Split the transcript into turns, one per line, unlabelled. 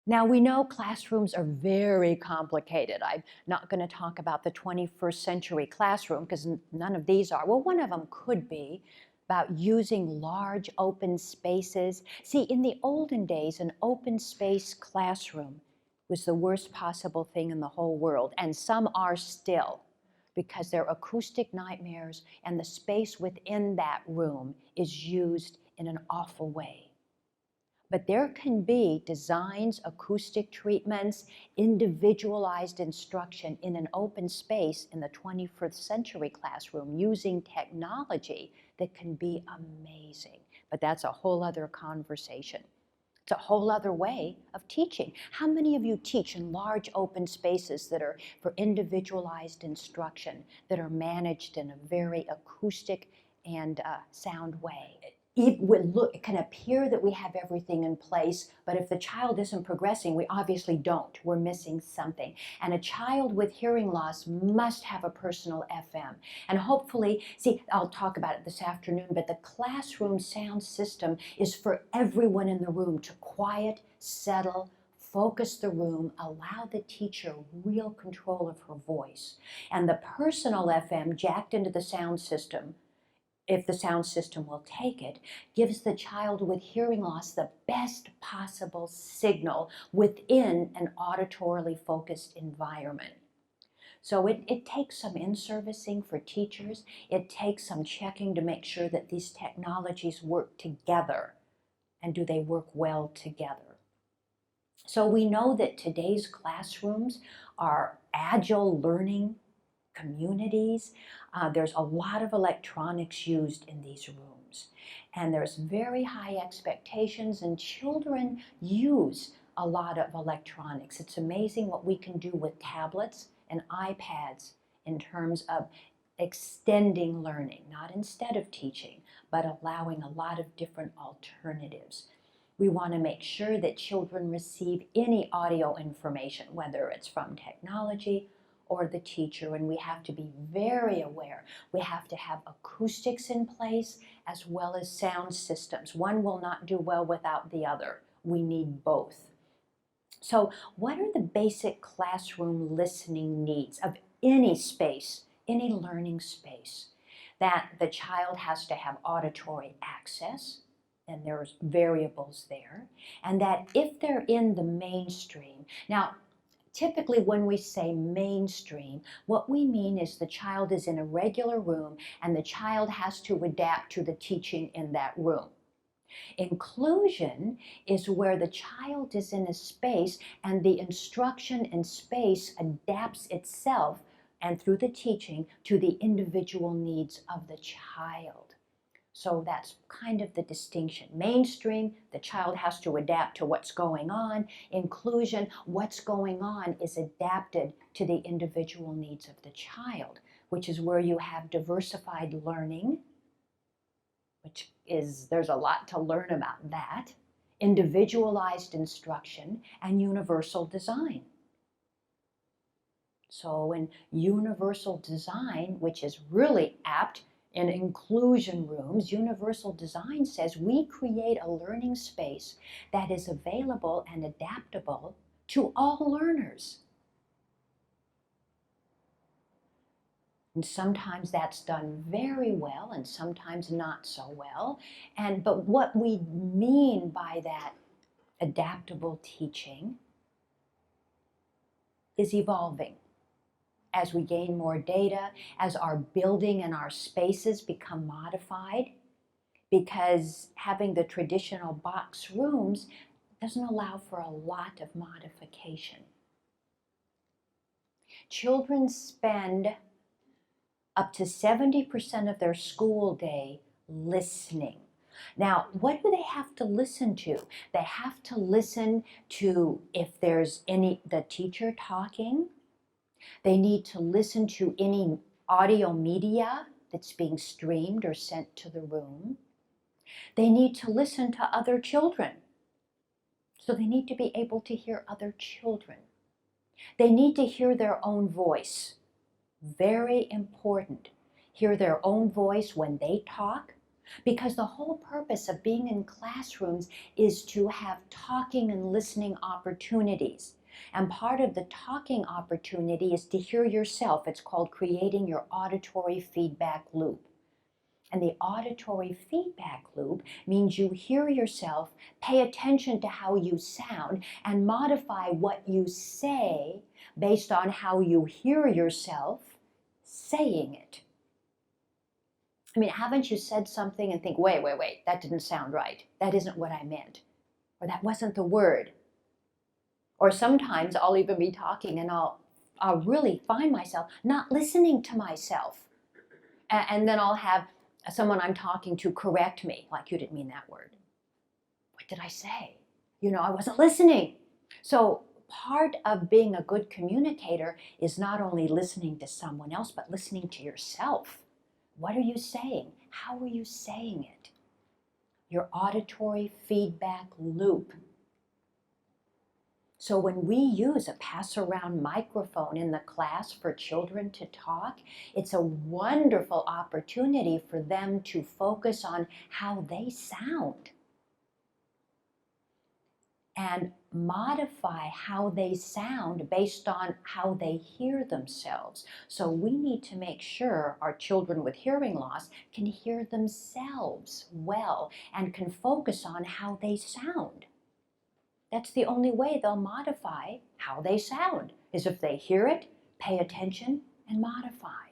Now, we know classrooms are very complicated. I'm not going to talk about the 21st century classroom because none of these are. Well, one of them could be about using large open spaces. See, in the olden days, an open space classroom was the worst possible thing in the whole world, and some are still, because they're acoustic nightmares and the space within that room is used in an awful way. But there can be designs, acoustic treatments, individualized instruction in an open space in the 21st century classroom using technology that can be amazing. But that's a whole other conversation. It's a whole other way of teaching. How many of you teach in large open spaces that are for individualized instruction, that are managed in a very acoustic and sound way? It can appear that we have everything in place, but if the child isn't progressing, we obviously don't. We're missing something. And a child with hearing loss must have a personal FM. And hopefully, see, I'll talk about it this afternoon, but the classroom sound system is for everyone in the room to quiet, settle, focus the room, allow the teacher real control of her voice. And the personal FM jacked into the sound system, if the sound system will take it, gives the child with hearing loss the best possible signal within an auditorily focused environment. So it takes some in-servicing for teachers. It takes some checking to make sure that these technologies work together. And do they work well together? So we know that today's classrooms are agile learning communities. There's a lot of electronics used in these rooms, and there's very high expectations, and children use a lot of electronics. It's amazing what we can do with tablets and iPads in terms of extending learning, not instead of teaching, but allowing a lot of different alternatives. We want to make sure that children receive any audio information, whether it's from technology or the teacher, and we have to be very aware. We have to have acoustics in place as well as sound systems. One will not do well without the other. We need both. So what are the basic classroom listening needs of any space, any learning space? That the child has to have auditory access, and there's variables there, and that if they're in the mainstream, now typically when we say mainstream, what we mean is the child is in a regular room and the child has to adapt to the teaching in that room. Inclusion is where the child is in a space and the instruction in space adapts itself and through the teaching to the individual needs of the child. So that's kind of the distinction. Mainstream, the child has to adapt to what's going on. Inclusion, what's going on is adapted to the individual needs of the child, which is where you have diversified learning, which is, there's a lot to learn about that, individualized instruction, and universal design. So in universal design, which is really apt in inclusion rooms, universal design says we create a learning space that is available and adaptable to all learners. And sometimes that's done very well and sometimes not so well. But what we mean by that adaptable teaching is evolving. As we gain more data, as our building and our spaces become modified, because having the traditional box rooms doesn't allow for a lot of modification. Children spend up to 70% of their school day listening. Now, what do they have to listen to? They have to listen to if there's the teacher talking. They need to listen to any audio media that's being streamed or sent to the room. They need to listen to other children. So they need to be able to hear other children. They need to hear their own voice. Very important. Hear their own voice when they talk, Because the whole purpose of being in classrooms is to have talking and listening opportunities. And part of the talking opportunity is to hear yourself. It's called creating your auditory feedback loop. And the auditory feedback loop means you hear yourself, pay attention to how you sound, and modify what you say based on how you hear yourself saying it. I mean, haven't you said something and think, wait, that didn't sound right. That isn't what I meant. Or that wasn't the word. Or sometimes I'll even be talking and I'll really find myself not listening to myself. And then I'll have someone I'm talking to correct me, like, you didn't mean that word. What did I say? I wasn't listening. So part of being a good communicator is not only listening to someone else, but listening to yourself. What are you saying? How are you saying it? Your auditory feedback loop. So when we use a pass-around microphone in the class for children to talk, it's a wonderful opportunity for them to focus on how they sound and modify how they sound based on how they hear themselves. So we need to make sure our children with hearing loss can hear themselves well and can focus on how they sound. That's the only way they'll modify how they sound, is if they hear it, pay attention, and modify.